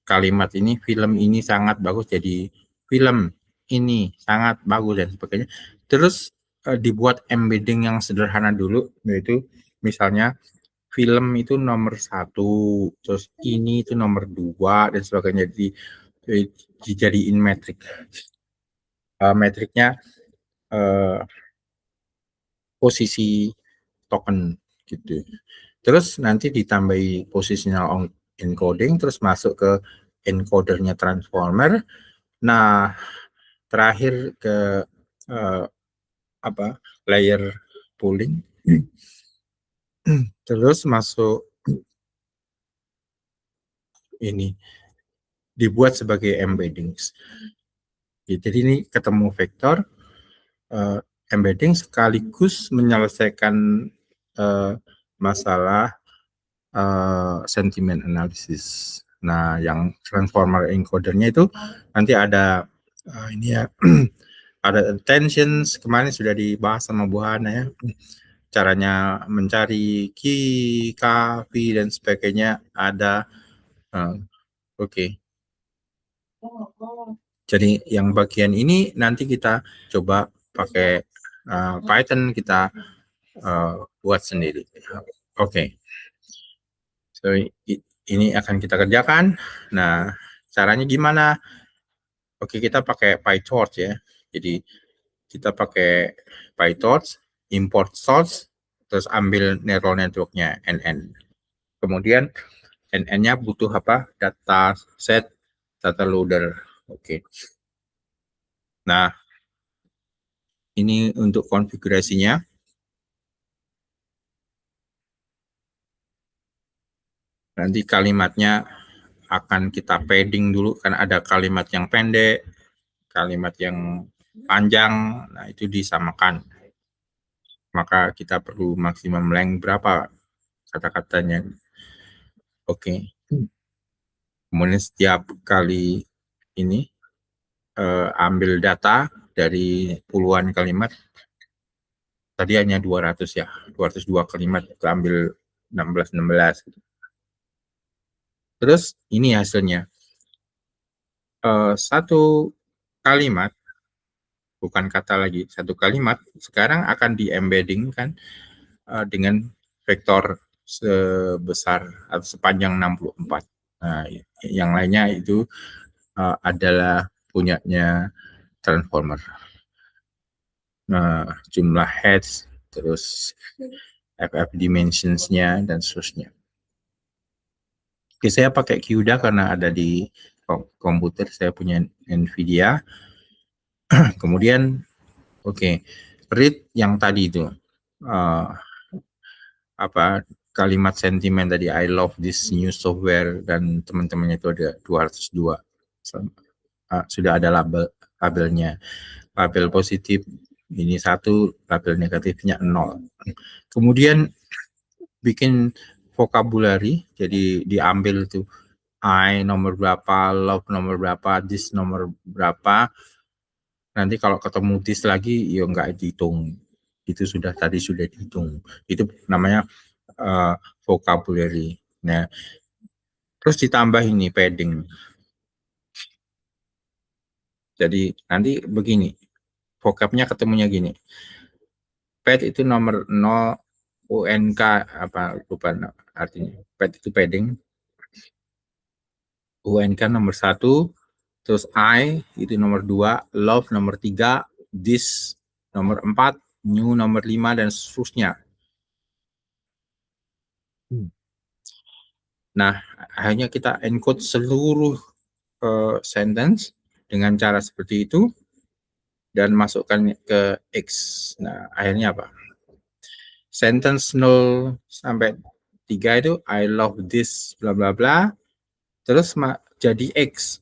A: kalimat ini, film ini sangat bagus, jadi film ini sangat bagus dan sebagainya. Terus dibuat embedding yang sederhana dulu, yaitu misalnya film itu nomor 1, terus ini itu nomor 2 dan sebagainya. Dijadiin metrik. Metriknya posisi token gitu. Terus nanti ditambahi positional encoding, terus masuk ke encodernya transformer. Nah, terakhir ke layer pooling. Terus masuk ini, dibuat sebagai embeddings. Jadi ini ketemu vektor, embedding sekaligus menyelesaikan masalah sentiment analysis. Nah, yang transformer encodernya itu nanti ada ini ya, ada attentions, kemarin sudah dibahas sama Bu Hana ya, caranya mencari key, K, V, dan sebagainya ada. Oke. Jadi yang bagian ini nanti kita coba pakai Python, kita buat sendiri. Oke. So, ini akan kita kerjakan. Nah, caranya gimana? Oke, kita pakai PyTorch ya. Jadi kita pakai PyTorch, import source, terus ambil neural network-nya NN. Kemudian NN-nya butuh apa? Data set, data loader. Oke. Nah, ini untuk konfigurasinya. Nanti kalimatnya akan kita padding dulu, kan ada kalimat yang pendek, kalimat yang panjang, nah itu disamakan. Maka kita perlu maksimum length berapa kata-katanya. Oke. Kemudian setiap kali ini ambil data dari puluhan kalimat. Tadi hanya 200 ya, 202 kalimat, kita ambil 16. Terus ini hasilnya. Satu kalimat, bukan kata lagi, satu kalimat sekarang akan di-embedding kan dengan vektor sebesar atau sepanjang 64. Nah, yang lainnya itu adalah punyanya transformer. Nah, jumlah heads, terus FF dimensions-nya, dan seterusnya. Oke, saya pakai CUDA karena ada di komputer, saya punya NVIDIA. Kemudian, oke, read yang tadi itu, kalimat sentimen tadi, I love this new software, dan teman-temannya itu ada 202. Sudah ada labelnya. Label positif ini 1, label negatifnya 0. Kemudian bikin vocabulary, jadi diambil itu I nomor berapa, love nomor berapa, this nomor berapa. Nanti kalau ketemu this lagi, ya nggak dihitung. Itu tadi sudah dihitung. Itu namanya vocabulary. Nah, terus ditambah ini padding. Jadi nanti begini, vocabnya ketemunya gini. Pad itu nomor 0, UNK apa lupa artinya. Pad itu padding. UNK nomor 1, terus I itu nomor 2, love nomor 3, this nomor 4, new nomor 5, dan seterusnya. Nah, akhirnya kita encode seluruh sentence dengan cara seperti itu dan masukkan ke X. Nah, akhirnya apa? Sentence 0 sampai 3 itu I love this bla bla bla. Terus jadi X.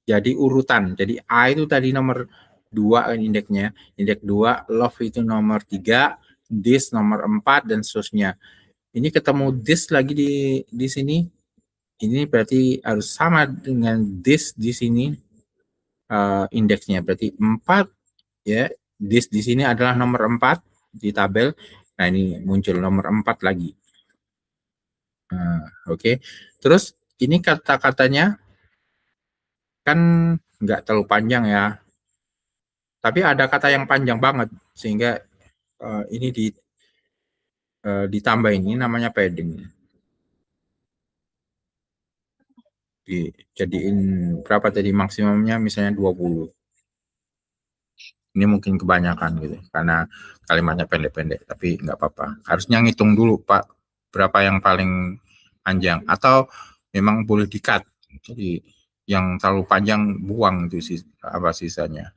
A: Jadi urutan. Jadi A itu tadi nomor 2 indeksnya. Indeks 2, love itu nomor 3, this nomor 4, dan seterusnya. Ini ketemu this lagi di sini. Ini berarti harus sama dengan this di sini. Indeksnya berarti 4 ya. This di sini adalah nomor 4 di tabel. Nah, ini muncul nomor 4 lagi. Oke. Terus ini kata-katanya kan nggak terlalu panjang ya. Tapi ada kata yang panjang banget sehingga ini ditambah, ini namanya padding. Dijadiin berapa tadi maksimumnya, misalnya 20. Ini mungkin kebanyakan gitu karena kalimatnya pendek-pendek, tapi nggak apa-apa. Harusnya ngitung dulu Pak berapa yang paling panjang, atau memang boleh di-cut. Jadi yang terlalu panjang buang itu sisanya.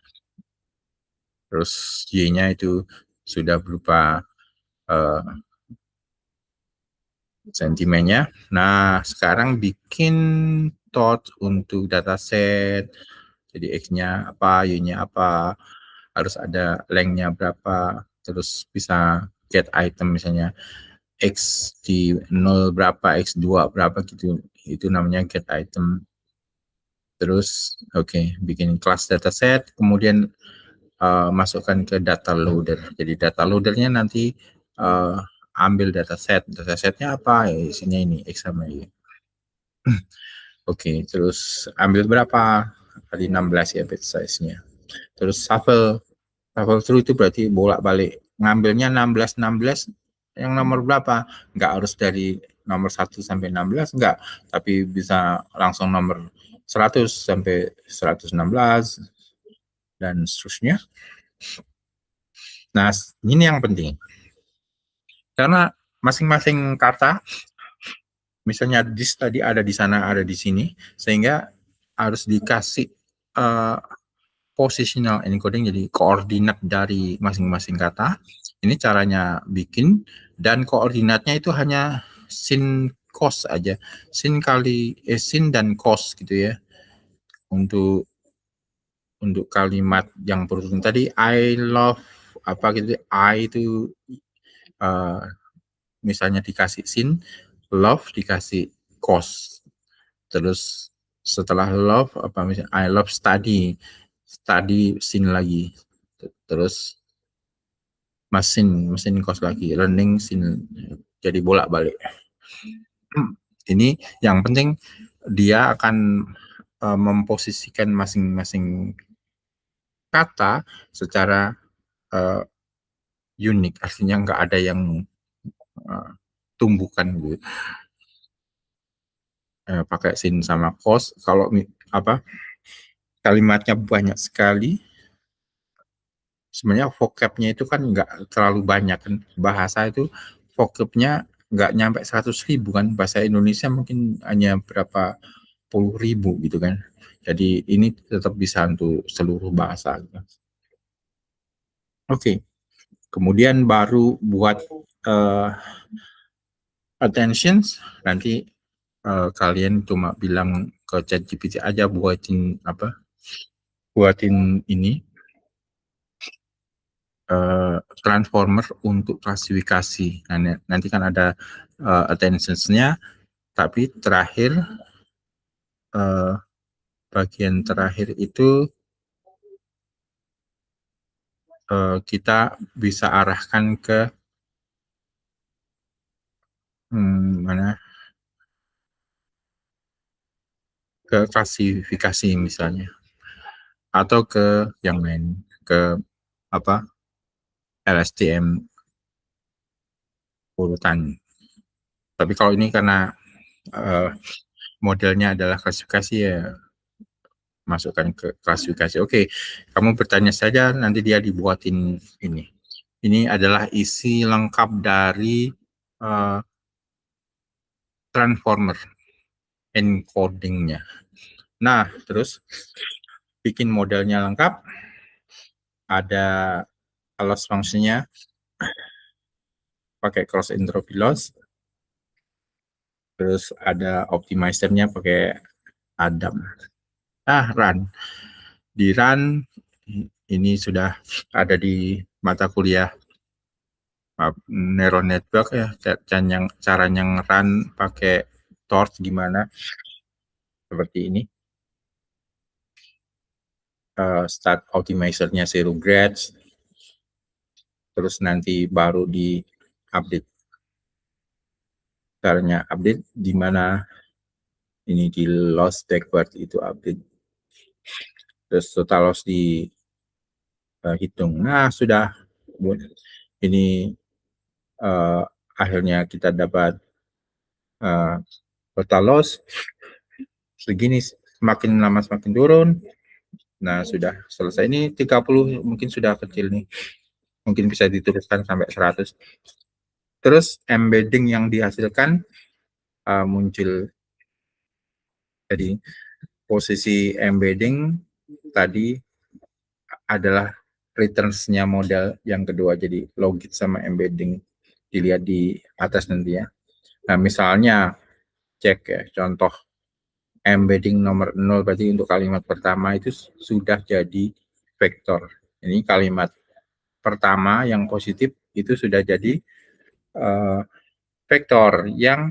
A: Terus Y-nya itu sudah berupa sentimennya. Nah, sekarang bikin tot untuk dataset. Jadi X-nya apa, Y-nya apa. harus ada lengthnya berapa, terus bisa get item misalnya X di 0 berapa, X2 berapa gitu, itu namanya get item. Terus bikin kelas dataset, kemudian masukkan ke data loader. Jadi data loadernya nanti ambil datasetnya apa, ya isinya ini X sama Y. Terus ambil berapa, tadi 16 ya bit size-nya. Terus shuffle through itu berarti bolak-balik, ngambilnya 16 yang nomor berapa, nggak harus dari nomor 1 sampai 16, enggak, tapi bisa langsung nomor 100 sampai 116 dan seterusnya. Nah, ini yang penting. Karena masing-masing kata, misalnya this tadi ada di sana, ada di sini, sehingga harus dikasih positional encoding, jadi koordinat dari masing-masing kata. Ini caranya bikin, dan koordinatnya itu hanya sin cos aja, sin dan cos gitu ya. Untuk kalimat yang berurutan tadi, I love apa gitu, I itu misalnya dikasih sin, love dikasih cos. Terus setelah love apa misalnya I love study sin lagi. Terus mesin cos lagi, learning sin, jadi bolak-balik. Ini yang penting dia akan memposisikan masing-masing kata secara unik, artinya nggak ada yang tumbukan gitu. Pakai sin sama cos. Kalau kalimatnya banyak sekali, sebenarnya vocabnya itu kan nggak terlalu banyak kan. Bahasa itu vocabnya nggak nyampe 100.000 kan. Bahasa Indonesia mungkin hanya berapa puluh ribu gitu kan. Jadi ini tetap bisa untuk seluruh bahasa. Kemudian baru buat attentions. Nanti kalian cuma bilang ke ChatGPT aja, buatin ini transformer untuk klasifikasi. Nah, nanti kan ada attentionsnya, tapi terakhir bagian terakhir itu kita bisa arahkan ke mana, ke klasifikasi misalnya, atau ke yang lain, ke LSTM urutan. Tapi kalau ini karena modelnya adalah klasifikasi, ya masukkan ke klasifikasi. Kamu bertanya saja, nanti dia dibuatin ini. Ini adalah isi lengkap dari transformer encodingnya. Nah, terus bikin modelnya lengkap, ada loss fungsinya, pakai cross entropy loss, terus ada optimizernya pakai Adam. Run. Di run ini sudah ada di mata kuliah neural network ya, caranya nge-run pakai torch gimana, seperti ini. Start optimizernya 0 grades, terus nanti baru di update. Caranya update di mana, ini di loss backward itu update, terus total loss di hitung. Nah, sudah ini akhirnya kita dapat total loss segini, semakin lama semakin turun. Nah, sudah selesai. Ini 30 mungkin sudah kecil nih, mungkin bisa diteruskan sampai 100. Terus embedding yang dihasilkan muncul. Jadi posisi embedding tadi adalah returns-nya model yang kedua, jadi logit sama embedding dilihat di atas nanti ya. Nah, misalnya cek ya, contoh embedding nomor 0 berarti untuk kalimat pertama itu sudah jadi vektor Ini kalimat pertama yang positif itu sudah jadi vektor yang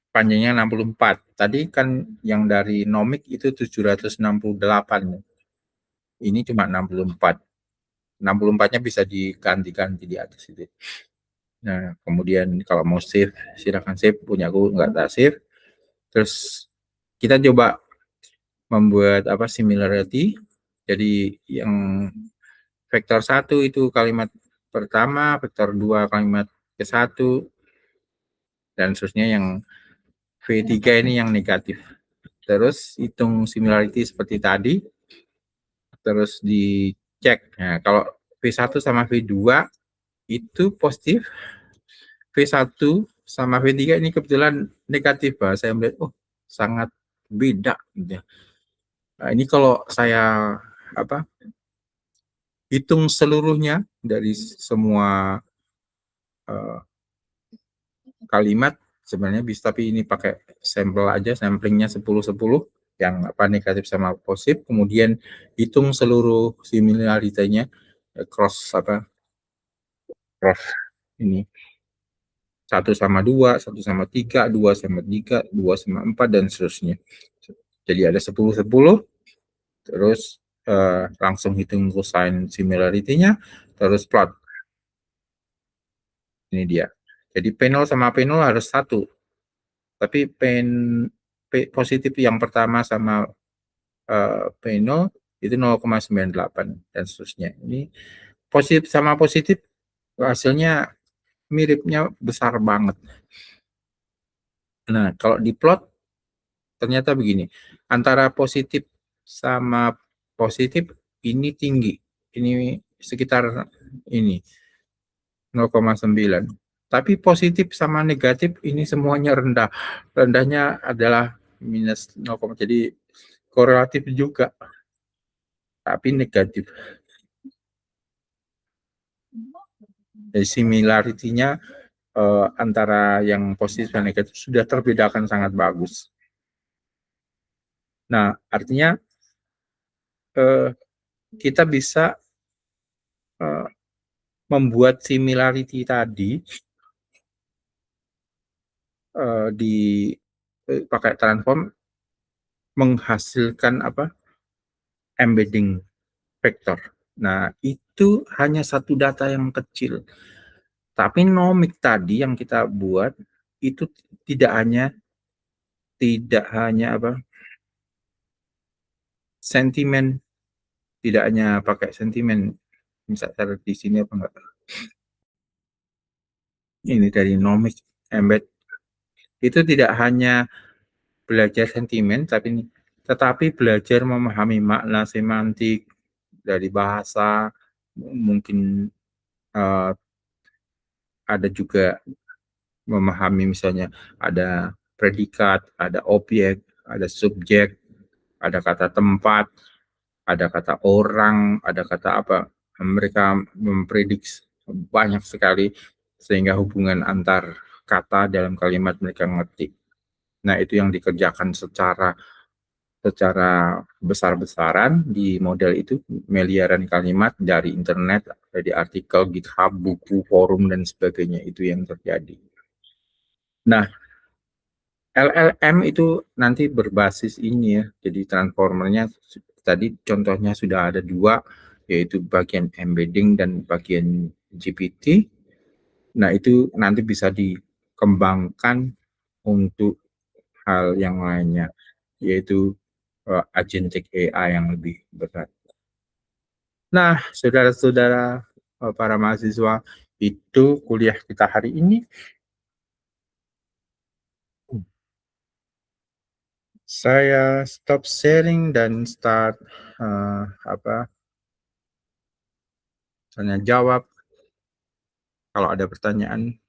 A: panjangnya 64. Tadi kan yang dari nomik itu 768. Ini cuma 64. 64-nya bisa diganti-ganti di atas itu. Nah, kemudian kalau mau save, silakan save. Punya aku nggak tak save. Terus kita coba membuat similarity. Jadi yang vektor 1 itu kalimat pertama, vektor 2 kalimat ke-1, dan seterusnya yang V3 ini yang negatif. Terus hitung similarity seperti tadi, terus dicek. Nah, kalau V1 sama V2 itu positif, V1 sama V3 ini kebetulan negatif, Pak. Saya melihat, sangat beda. Gitu. Nah, ini kalau saya hitung seluruhnya dari semua kalimat, sebenarnya bisa, tapi ini pakai sampel aja, samplingnya 10-10 yang negatif sama positif, kemudian hitung seluruh similarity-nya, cross ini 1 sama 2, 1 sama 3, 2 sama 3, 2 sama 4, dan seterusnya. Jadi ada 10-10, terus langsung hitung cosine similarity-nya, terus plot. Ini dia. Jadi P0 sama P0 harus 1. Tapi positif yang pertama sama P0 itu 0,98 dan seterusnya. Ini positif sama positif hasilnya miripnya besar banget. Nah, kalau diplot ternyata begini. Antara positif sama positif ini tinggi. Ini sekitar ini 0,9. Tapi positif sama negatif ini semuanya rendah. Rendahnya adalah minus 0, jadi korelatif juga. Tapi negatif. Jadi similarity-nya antara yang positif dan negatif sudah terbedakan sangat bagus. Nah, artinya kita bisa membuat similarity tadi pakai transform menghasilkan embedding vektor. Nah, itu hanya satu data yang kecil. Tapi nomik tadi yang kita buat itu tidak hanya sentimen, tidak hanya pakai sentimen. Misalnya di sini apa enggak? Ini dari nomik embed. Itu tidak hanya belajar sentimen, tetapi belajar memahami makna semantik dari bahasa, mungkin ada juga memahami misalnya ada predikat, ada objek, ada subjek, ada kata tempat, ada kata orang, ada kata apa. Mereka memprediksi banyak sekali sehingga hubungan antar kata dalam kalimat mereka ngerti. Nah, itu yang dikerjakan secara besar-besaran di model itu, miliaran kalimat dari internet, dari artikel, GitHub, buku, forum, dan sebagainya, itu yang terjadi. Nah, LLM itu nanti berbasis ini ya, jadi transformernya tadi contohnya sudah ada 2, yaitu bagian embedding dan bagian GPT. Nah, itu nanti bisa dikembangkan untuk hal yang lainnya, yaitu agentic AI yang lebih berat. Nah, saudara-saudara para mahasiswa, itu kuliah kita hari ini. Saya stop sharing dan start tanya jawab. Kalau ada pertanyaan,